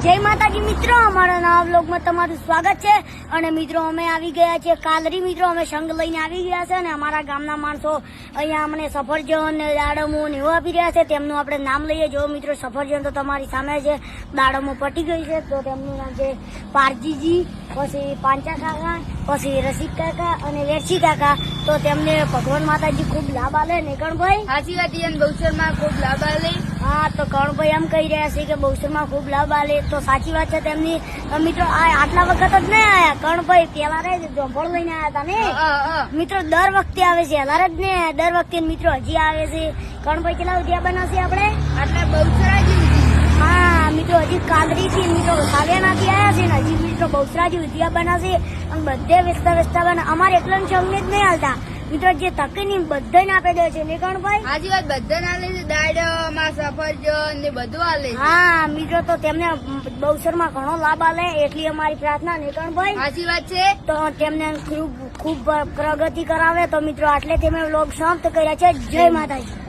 જય માતાજી મિત્રો, અમારા નવા વ્લોગમાં તમારું સ્વાગત છે। અને મિત્રો અમે આવી ગયા છે કાલરી। મિત્રો અમે સંઘ લઈને આવી ગયા છે અને અમારા ગામના માણસો અહીંયા અમને સફરજન ને દાડમો ને એવું આપી રહ્યા છે। તેમનું આપણે નામ લઈએ। જો મિત્રો સફરજન તો તમારી સામે છે, દાડમો પટી ગઈ છે તો તેમનું નામ છે પારજીજી, પછી પાંચા કાકા, પછી રસિક કાકા અને વેરસી કાકા। તો તેમને ભગવાન માતાજી ખૂબ લાભ આલે ને કણભાઈ? સાચી વાત છે, બહુચરમાં ખૂબ લાભ આલે। હા, તો કણભાઈ એમ કહી રહ્યા છે કે બહુચરમાં ખૂબ લાભ આલે। તો સાચી વાત છે તેમની। મિત્રો આટલા વખત જ નહીં આયા કણભાઈ, પેલા રે જોંભળ લઈને આયા હતા ને મિત્રો। દર વખતે આવે છે, હલાર જ ને દર વખતે મિત્રો હજી આવે છે। કણભાઈ કેટલા ઉદ્યા બનાવશે આપણે? આટલા બહુચરાજી। હા મિત્રો, હજી કાલરી થી મિત્રો સાલિયાનાથી આવ્યા છે ને હજી મિત્રો બહુચરાજી ઉદ્યા બનાવશે અને બધે વેચતા બના। અમારે એટલા સંઘને જ નહીં હાલતા મિત્રો, જે તકની બધાને આપી દે છે ને કણભાઈ? સાચી વાત, બધાને આલે છે, દાડમ, સફરજન ને બધું આલે છે। હા મિત્રો, તો તેમને બહુચરમાં ઘણો લાભ આલે એટલી અમારી પ્રાર્થના ને કણભાઈ? સાચી વાત છે। તો તેમને ખૂબ પ્રગતિ કરાવે। તો મિત્રો આટલે તમે વ્લોગ સમાપ્ત કર્યા છે। જય માતાજી।